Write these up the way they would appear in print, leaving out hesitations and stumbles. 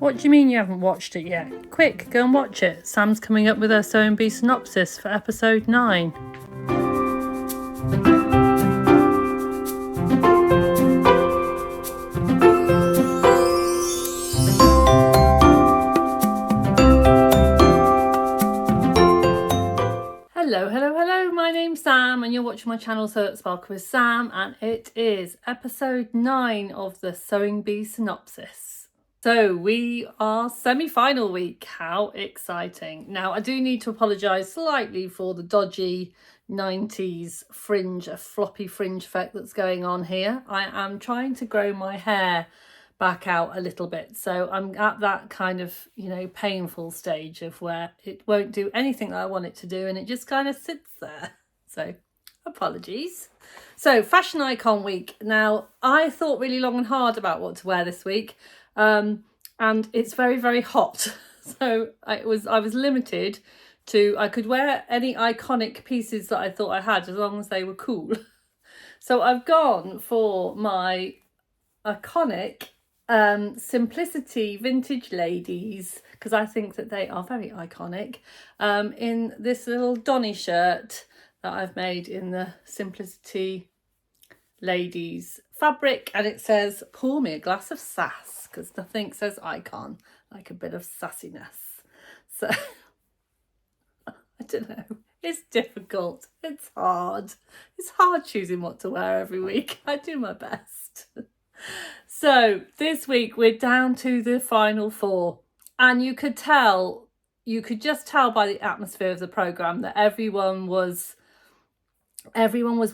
What do you mean you haven't watched it yet? Quick, go and watch it. Sam's coming up with her Sewing Bee Synopsis for episode 9. Hello, my name's Sam and you're watching my channel Sew It Sparkle with Sam, and it is episode 9 of the Sewing Bee Synopsis. So we are semi-final week. How exciting. Now I do need to apologise slightly for the dodgy 90s fringe, a floppy fringe effect that's going on here. I am trying to grow my hair back out a little bit, so I'm at that kind of, painful stage of where it won't do anything that I want it to do and it just kind of sits there. So apologies. So fashion icon week. Now I thought really long and hard about what to wear this week, and it's very, very hot. So I was limited to, I could wear any iconic pieces that I thought I had as long as they were cool. So I've gone for my iconic Simplicity vintage ladies, because I think that they are very iconic, in this little Donny shirt that I've made in the Simplicity ladies fabric, and it says pour me a glass of sass, because nothing says icon like a bit of sassiness. So I don't know, it's difficult, it's hard choosing what to wear every week. I do my best. So this week we're down to the final 4, and you could just tell by the atmosphere of the programme that everyone was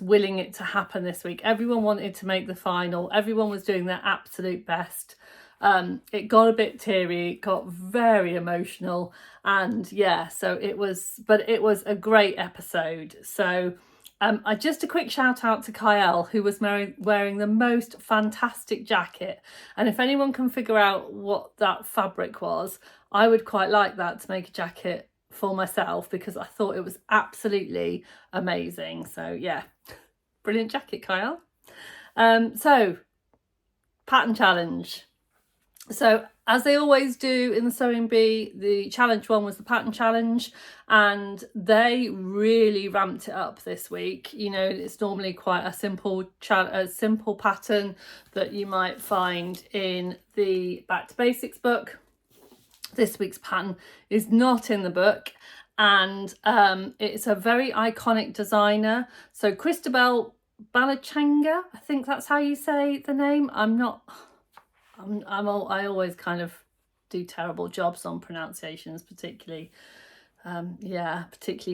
willing it to happen this week. Everyone wanted to make the final. Everyone was doing their absolute best. It got a bit teary, it got very emotional, and yeah, so it was a great episode. So just a quick shout out to Kyle, who was wearing the most fantastic jacket, and if anyone can figure out what that fabric was, I would quite like that to make a jacket for myself, because I thought it was absolutely amazing. So yeah, brilliant jacket, Kyle. So pattern challenge. So as they always do in the Sewing Bee, the challenge one was the pattern challenge, and they really ramped it up this week. It's normally quite a simple pattern that you might find in the Back to Basics book. This week's pattern is not in the book, and it's a very iconic designer. So Cristobal Balenciaga, I think that's how you say the name. I always kind of do terrible jobs on pronunciations, particularly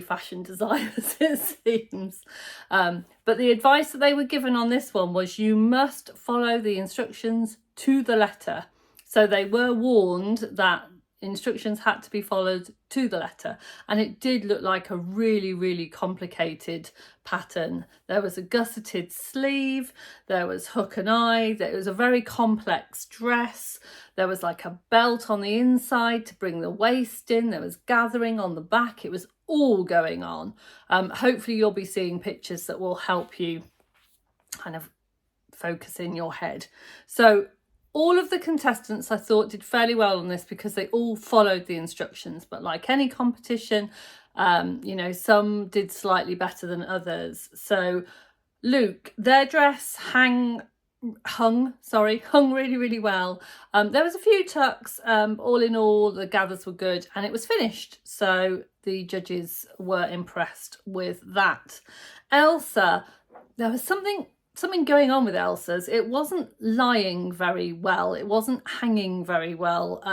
fashion designers, it seems. But the advice that they were given on this one was you must follow the instructions to the letter. So they were warned that instructions had to be followed to the letter, and it did look like a really, really complicated pattern. There was a gusseted sleeve, there was hook and eye, there was a very complex dress, there was like a belt on the inside to bring the waist in, there was gathering on the back. It was all going on. Hopefully you'll be seeing pictures that will help you kind of focus in your head. So all of the contestants I thought did fairly well on this, because they all followed the instructions. But like any competition, some did slightly better than others. So Luke, their dress hung really, really well. There was a few tucks. All in all, the gathers were good and it was finished. So the judges were impressed with that. Elsa, there was something going on with Elsa's. It wasn't lying very well. It wasn't hanging very well.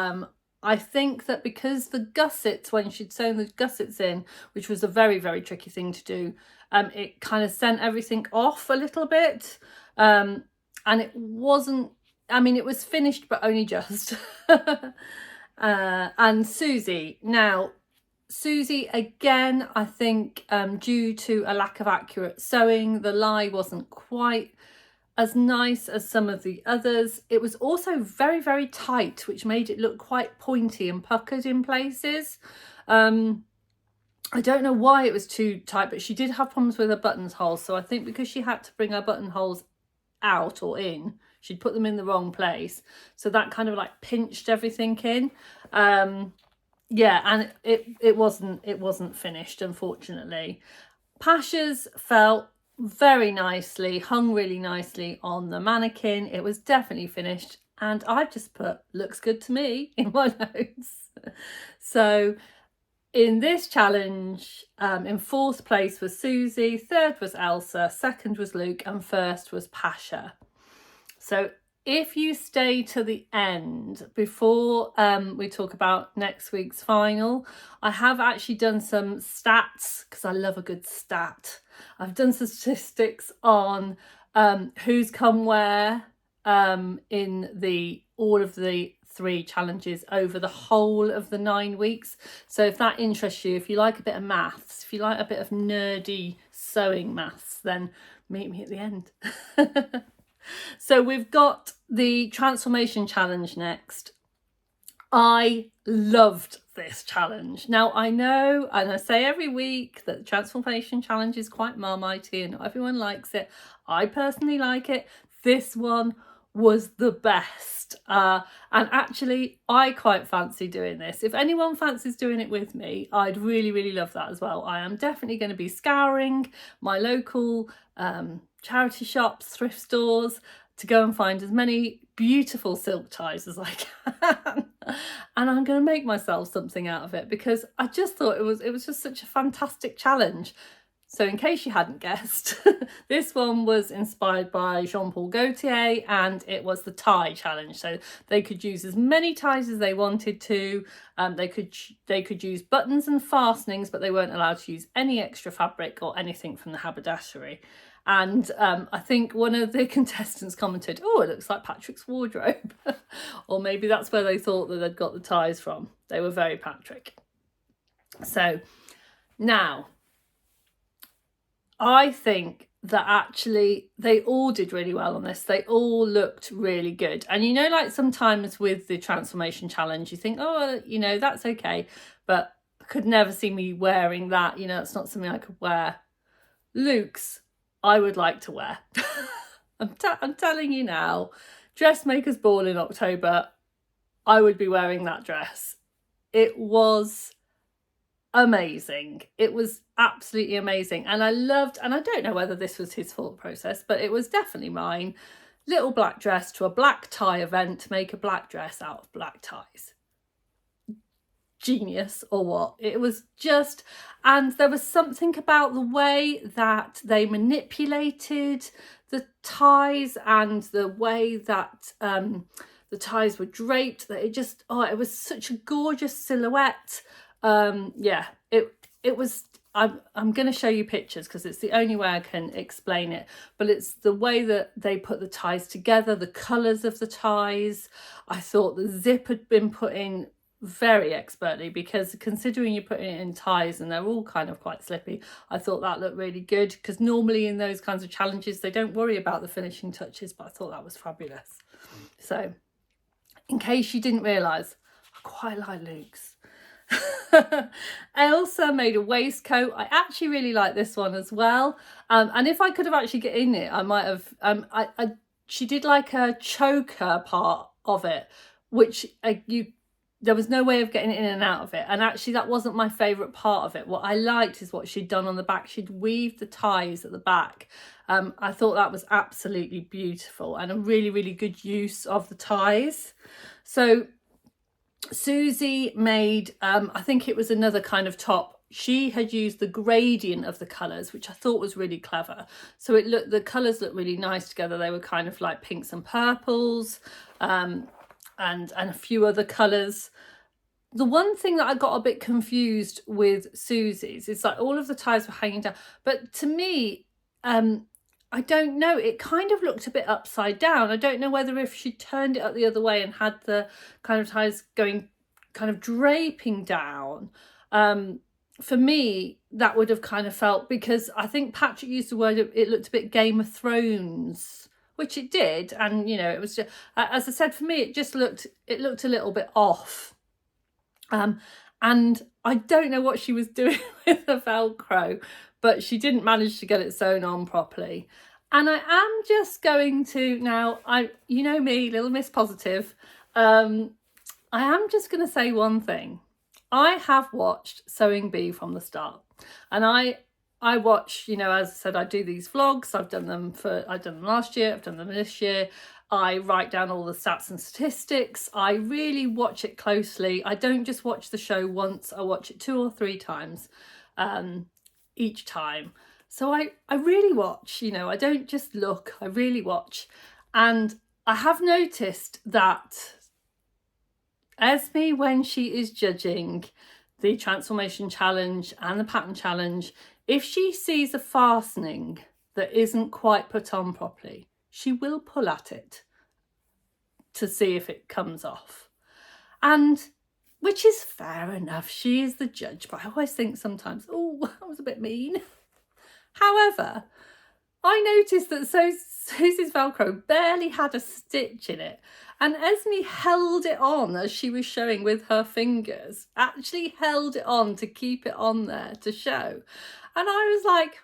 I think that because the gussets, when she'd sewn the gussets in, which was a very, very tricky thing to do, it kind of sent everything off a little bit. And it wasn't, it was finished, but only just. And Susie. Now, Susie, again, I think due to a lack of accurate sewing, the lie wasn't quite as nice as some of the others. It was also very, very tight, which made it look quite pointy and puckered in places. I don't know why it was too tight, but she did have problems with her buttonholes. So I think because she had to bring her buttonholes out or in, She'd put them in the wrong place. So that kind of like pinched everything in. Yeah, and it wasn't finished, unfortunately. Pasha's felt very nicely, hung really nicely on the mannequin. It was definitely finished, and I've just put looks good to me in my notes. So in this challenge, in fourth place was Susie, third was Elsa, second was Luke, and first was Pasha. So if you stay to the end before we talk about next week's final, I have actually done some stats because I love a good stat. I've done some statistics on who's come where in all of the 3 challenges over the whole of the 9 weeks. So if that interests you, if you like a bit of maths, if you like a bit of nerdy sewing maths, then meet me at the end. So we've got the transformation challenge next. I loved this challenge. Now I know, and I say every week, that the transformation challenge is quite marmitey and not everyone likes it. I personally like it. This one was the best. And actually, I quite fancy doing this. If anyone fancies doing it with me, I'd really, really love that as well. I am definitely going to be scouring my local charity shops, thrift stores, to go and find as many beautiful silk ties as I can. And I'm going to make myself something out of it because I just thought it was just such a fantastic challenge. So in case you hadn't guessed, this one was inspired by Jean Paul Gaultier, and it was the tie challenge. So they could use as many ties as they wanted to. They could use buttons and fastenings, but they weren't allowed to use any extra fabric or anything from the haberdashery. And I think one of the contestants commented, "Oh, it looks like Patrick's wardrobe." Or maybe that's where they thought that they'd got the ties from. They were very Patrick. So now, I think that actually they all did really well on this. They all looked really good. And you know, like sometimes with the transformation challenge, you think, oh, you know, that's okay. But I could never see me wearing that. You know, it's not something I could wear. Luke's, I would like to wear. I'm telling you now, Dressmakers Ball in October, I would be wearing that dress. It was amazing. It was absolutely amazing. And I loved, and I don't know whether this was his thought process, but it was definitely mine. Little black dress to a black tie event to make a black dress out of black ties. Genius or what? It was just, and there was something about the way that they manipulated the ties and the way that the ties were draped, that it just, oh, it was such a gorgeous silhouette. Yeah, it was, I'm going to show you pictures because it's the only way I can explain it, but it's the way that they put the ties together, the colours of the ties. I thought the zip had been put in very expertly, because considering you're putting it in ties and they're all kind of quite slippy, I thought that looked really good, because normally in those kinds of challenges they don't worry about the finishing touches, but I thought that was fabulous. So in case you didn't realise, I quite like Luke's. Elsa made a waistcoat. I actually really like this one as well, and if I could have actually get in it, I might have. She did like a choker part of it, which there was no way of getting in and out of it, and actually that wasn't my favourite part of it. What I liked is what she'd done on the back. She'd weaved the ties at the back. I thought that was absolutely beautiful and a really, really good use of the ties. So Susie made, I think it was another kind of top. She had used the gradient of the colours, which I thought was really clever. So the colours looked really nice together. They were kind of like pinks and purples, and a few other colours. The one thing that I got a bit confused with Susie's is like all of the ties were hanging down. But to me, I don't know, it kind of looked a bit upside down. I don't know whether if she turned it up the other way and had the kind of ties going, kind of draping down. For me, that would have kind of felt, because I think Patrick used the word, it looked a bit Game of Thrones, which it did. And, you know, it was just, as I said, for me, it looked a little bit off. And I don't know what she was doing with the Velcro, but she didn't manage to get it sewn on properly. And I am just going to now, you know me, little Miss Positive. I am just going to say one thing. I have watched Sewing Bee from the start, and I watch, you know, as I said, I do these vlogs. I've done them last year, I've done them this year. I write down all the stats and statistics. I really watch it closely. I don't just watch the show once, I watch it 2 or 3 times each time. So I really watch, you know, I don't just look, I really watch. And I have noticed that Esme, when she is judging the transformation challenge and the pattern challenge, if she sees a fastening that isn't quite put on properly, she will pull at it to see if it comes off. And which is fair enough, she is the judge, but I always think sometimes, oh, that was a bit mean. However, I noticed that Susie's Velcro barely had a stitch in it, and Esme held it on as she was showing with her fingers, actually held it on to keep it on there to show. And I was like,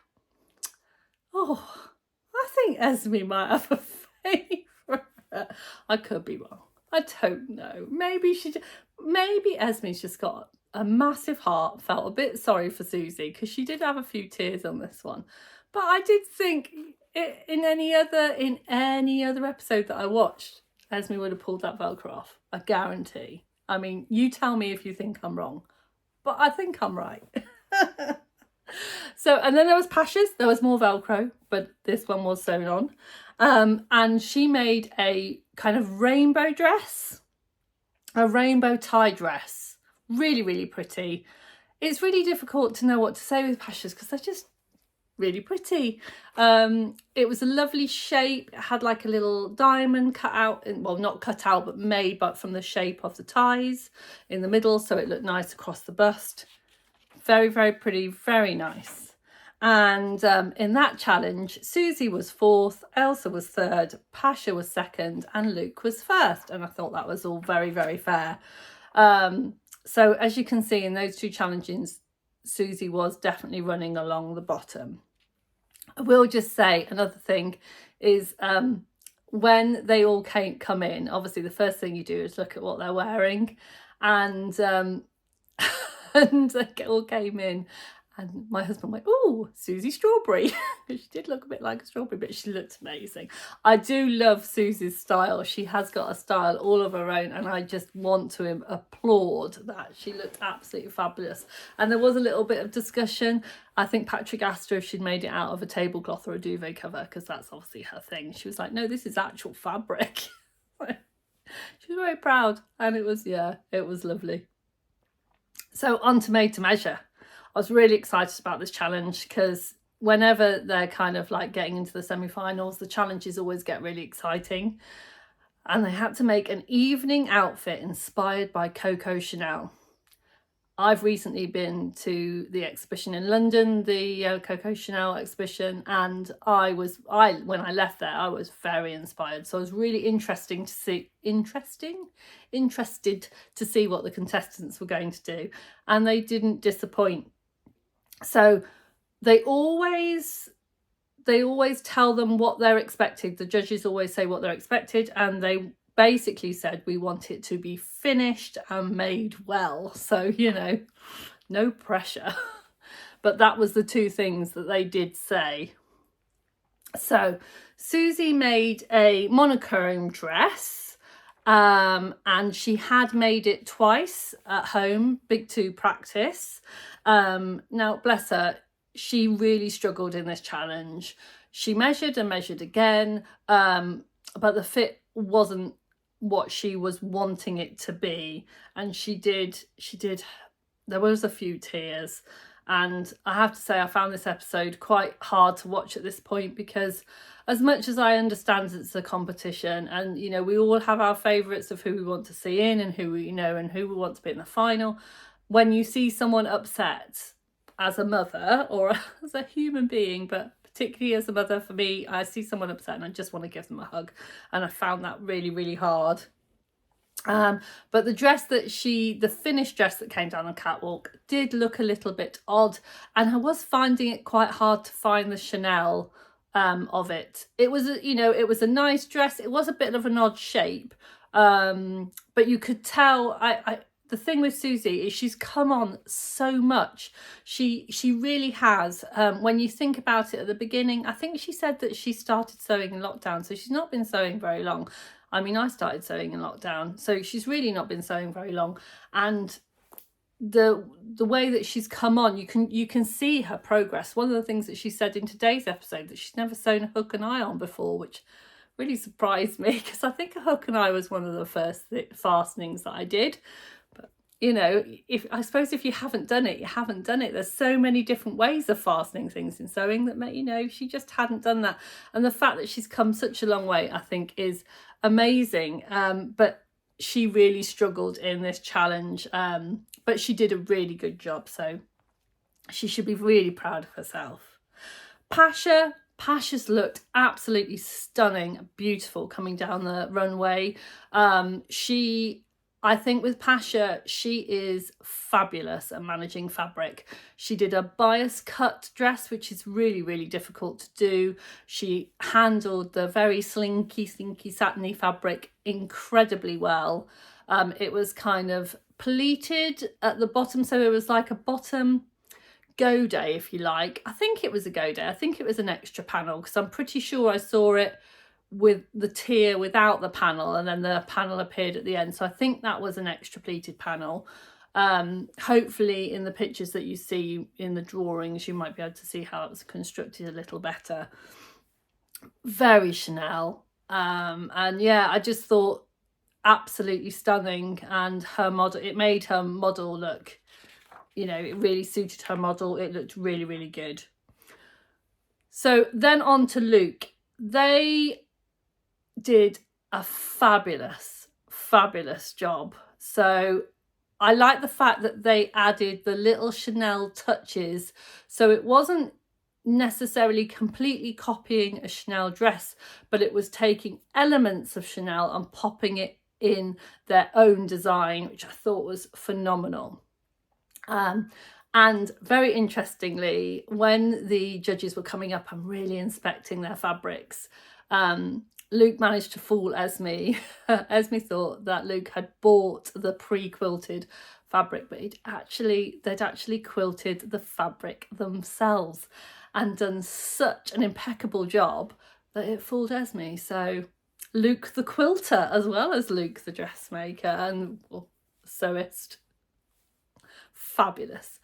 oh, I think Esme might have a favourite. I could be wrong. I don't know. Maybe Esme's just got a massive heart, felt a bit sorry for Susie because she did have a few tears on this one. But I did think in any other episode that I watched, Esme would have pulled that Velcro off. I guarantee. I mean, you tell me if you think I'm wrong, but I think I'm right. So, and then there was Pasha's. There was more Velcro, but this one was sewn on. And she made a kind of rainbow dress, a rainbow tie dress. Really, really pretty. It's really difficult to know what to say with Pasha's because they're just really pretty. It was a lovely shape. It had like a little diamond cut out, well, not cut out, but made but from the shape of the ties in the middle, so it looked nice across the bust. Very, very pretty, very nice. And in that challenge, Susie was 4th, Elsa was 3rd, Pasha was 2nd, and Luke was 1st. And I thought that was all very, very fair. So as you can see in those 2 challenges, Susie was definitely running along the bottom. I will just say another thing is when they all come in, obviously the first thing you do is look at what they're wearing, and and they all came in, and my husband went, oh, Susie Strawberry. She did look a bit like a strawberry, but she looked amazing. I do love Susie's style. She has got a style all of her own, and I just want to applaud that. She looked absolutely fabulous. And there was a little bit of discussion. I think Patrick asked her if she'd made it out of a tablecloth or a duvet cover, because that's obviously her thing. She was like, no, this is actual fabric. She was very proud, and it was, yeah, it was lovely. So on to Made to Measure. I was really excited about this challenge because whenever they're kind of like getting into the semi-finals, the challenges always get really exciting. And they had to make an evening outfit inspired by Coco Chanel. I've recently been to the exhibition in London, the Coco Chanel exhibition, and when I left there, I was very inspired. So I was really interested to see what the contestants were going to do, and they didn't disappoint. So they always tell them what they're expected. The judges always say what they're expected, and they basically said, we want it to be finished and made well. So, you know, no pressure. But that was the 2 things that they did say. So Susie made a monochrome dress, and she had made it twice at home, big 2 practice. Now, bless her, she really struggled in this challenge. She measured and measured again, but the fit wasn't what she was wanting it to be, and she did there was a few tears. And I have to say, I found this episode quite hard to watch at this point, because as much as I understand it's a competition, and you know, we all have our favourites of who we want to see in and who we know and who we want to be in the final, when you see someone upset as a mother or as a human being, but particularly as a mother, for me, I see someone upset and I just want to give them a hug. And I found that really, really hard. But the finished dress that came down the catwalk did look a little bit odd. And I was finding it quite hard to find the Chanel of it. It was, it was a nice dress. It was a bit of an odd shape, but you could tell. The thing with Susie is she's come on so much. She really has. When you think about it, at the beginning, I think she said that she started sewing in lockdown, so she's not been sewing very long. I mean, I started sewing in lockdown, so she's really not been sewing very long. And the way that she's come on, you can see her progress. One of the things that she said in today's episode, that she's never sewn a hook and eye on before, which really surprised me, because I think a hook and eye was one of the first fastenings that I did. But I suppose if you haven't done it, you haven't done it. There's so many different ways of fastening things in sewing that she just hadn't done that. And the fact that she's come such a long way, I think, is amazing. But she really struggled in this challenge, but she did a really good job, so she should be really proud of herself. Pasha's looked absolutely stunning, beautiful coming down the runway. I think with Pasha, she is fabulous at managing fabric. She did a bias cut dress, which is really, really difficult to do. She handled the very slinky, satiny fabric incredibly well. It was kind of pleated at the bottom, so it was like a bottom godet, if you like. I think it was a godet. I think it was an extra panel, because I'm pretty sure I saw it with the tier without the panel, and then the panel appeared at the end. So I think that was an extra pleated panel. Hopefully in the pictures that you see in the drawings, you might be able to see how it was constructed a little better. Very Chanel. And yeah, I just thought absolutely stunning. And her model, it made her model look, it really suited her model. It looked really, really good. So then on to Luke. They did a fabulous job. So I like the fact that they added the little Chanel touches, so it wasn't necessarily completely copying a Chanel dress, but it was taking elements of Chanel and popping it in their own design, which I thought was phenomenal. And very interestingly, when the judges were coming up and really inspecting their fabrics, Luke managed to fool Esme. Esme thought that Luke had bought the pre-quilted fabric, but they'd actually quilted the fabric themselves and done such an impeccable job that it fooled Esme. So Luke the quilter, as well as Luke the dressmaker and sewist. Fabulous.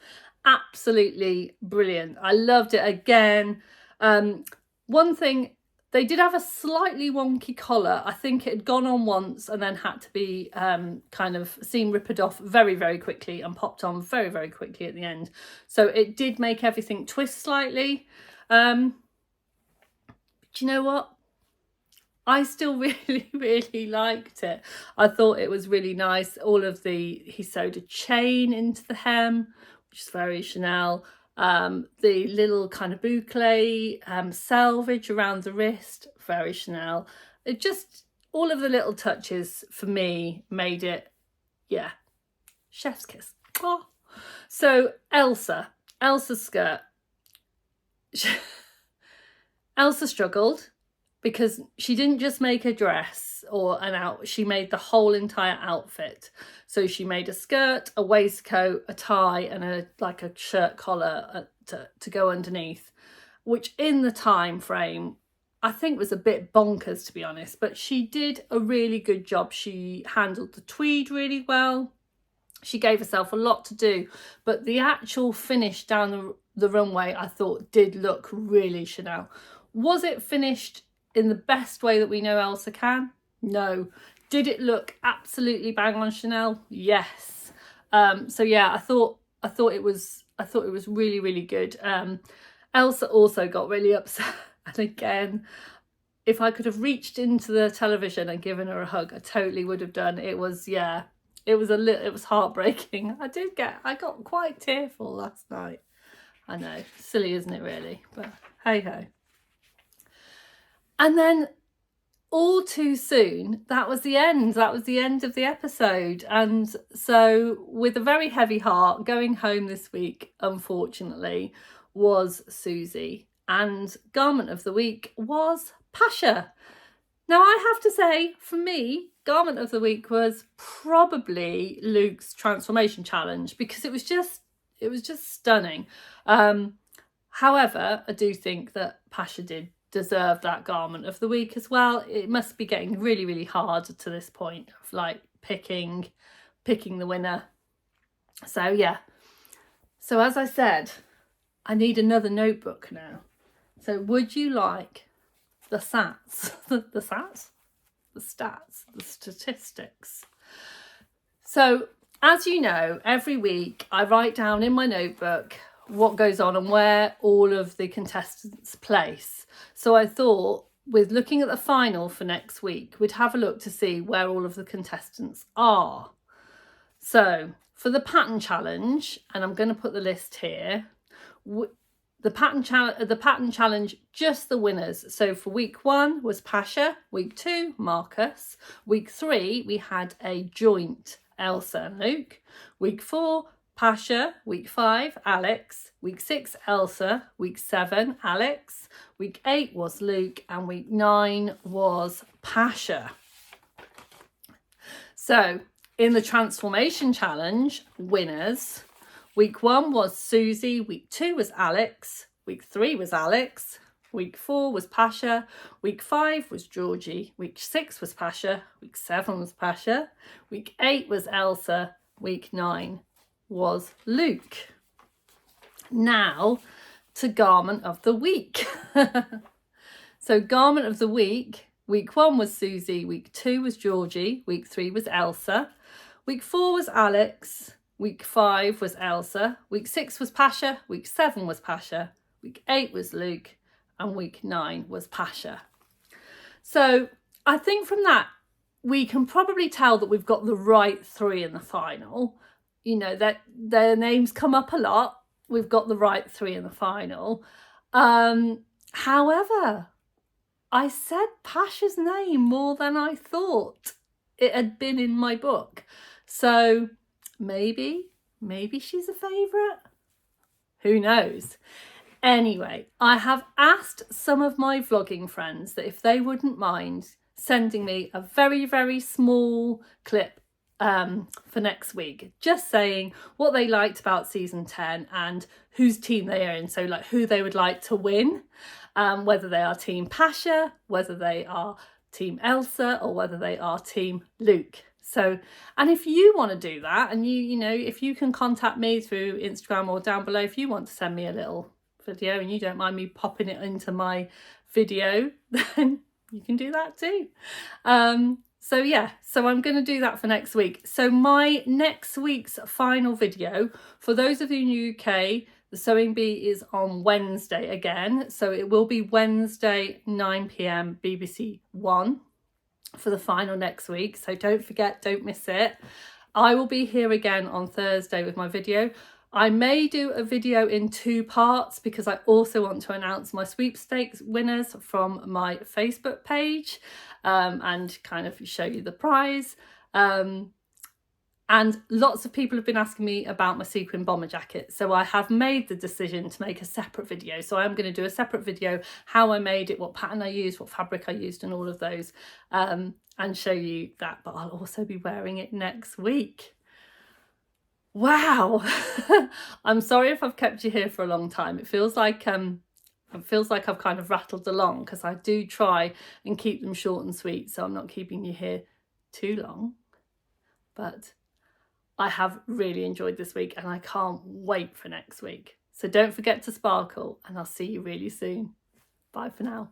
Absolutely brilliant. I loved it again. One thing, they did have a slightly wonky collar. I think it had gone on once and then had to be kind of seam rippered off very, very quickly and popped on very, very quickly at the end. So it did make everything twist slightly. But you know what? I still really, really liked it. I thought it was really nice. He sewed a chain into the hem, which is very Chanel. The little kind of boucle selvage around the wrist, very Chanel. It just, all of the little touches for me made it, yeah, chef's kiss. Oh. So Elsa's skirt. Elsa struggled because she didn't just make a dress or she made the whole entire outfit. So she made a skirt, a waistcoat, a tie, and a shirt collar to go underneath, which in the time frame I think was a bit bonkers, to be honest, but she did a really good job. She handled the tweed really well. She gave herself a lot to do, but the actual finish down the runway I thought did look really Chanel. Was it finished in the best way that we know Elsa can? No. Did it look absolutely bang on Chanel? Yes. So yeah, I thought it was really, really good. Elsa also got really upset, and again, if I could have reached into the television and given her a hug, I totally would have done. It was heartbreaking. I got quite tearful last night. I know, silly, isn't it, really? But hey ho. And then all too soon, that was the end. That was the end of the episode. And so with a very heavy heart, going home this week, unfortunately, was Susie. and garment of the week was Pasha. Now I have to say, for me, garment of the week was probably Luke's transformation challenge, because it was just stunning. However, I do think that Pasha did deserve that garment of the week as well. It must be getting really, really hard to this point of like picking the winner. So yeah. So as I said, I need another notebook now. So would you like the stats, the statistics? So as you know, every week I write down in my notebook what goes on and where all of the contestants place. So I thought, with looking at the final for next week, we'd have a look to see where all of the contestants are. So for the pattern challenge, and I'm going to put the list here, the pattern challenge, just the winners. So for week 1 was Pasha, week 2 Marcus, week 3 we had a joint Elsa and Luke, week 4 Pasha, week 5 Alex, week 6 Elsa, week 7 Alex, week 8 was Luke, and week 9 was Pasha. So in the transformation challenge, winners, week 1 was Susie, week 2 was Alex, week 3 was Alex, week 4 was Pasha, week 5 was Georgie, week 6 was Pasha, week 7 was Pasha, week 8 was Elsa, week 9 was Luke. Now to garment of the week. So garment of the week, week 1 was Susie, week 2 was Georgie, week 3 was Elsa, week 4 was Alex, week 5 was Elsa, week 6 was Pasha, week 7 was Pasha, week 8 was Luke, and week 9 was Pasha. So I think from that we can probably tell that we've got the right 3 in the final. You know, that their names come up a lot. We've got the right 3 in the final. However, I said Pasha's name more than I thought it had been in my book. So maybe she's a favourite. Who knows? Anyway, I have asked some of my vlogging friends that if they wouldn't mind sending me a very, very small clip for next week, just saying what they liked about season 10 and whose team they are in, so like who they would like to win, whether they are team Pasha, whether they are team Elsa, or whether they are team Luke. So, and if you want to do that, and you know, if you can contact me through Instagram or down below, if you want to send me a little video and you don't mind me popping it into my video, then you can do that too. So yeah, so I'm going to do that for next week. So my next week's final video, for those of you in the UK, the Sewing Bee is on Wednesday again. So it will be Wednesday, 9 p.m. BBC One for the final next week. So don't forget, don't miss it. I will be here again on Thursday with my video. I may do a video in 2 parts because I also want to announce my sweepstakes winners from my Facebook page, and kind of show you the prize. And lots of people have been asking me about my sequin bomber jacket. So I have made the decision to make a separate video. So I'm going to do a separate video, how I made it, what pattern I used, what fabric I used, and all of those, and show you that. But I'll also be wearing it next week. Wow. I'm sorry if I've kept you here for a long time. It feels like I've kind of rattled along, because I do try and keep them short and sweet, so I'm not keeping you here too long. But I have really enjoyed this week and I can't wait for next week. So don't forget to sparkle, and I'll see you really soon. Bye for now.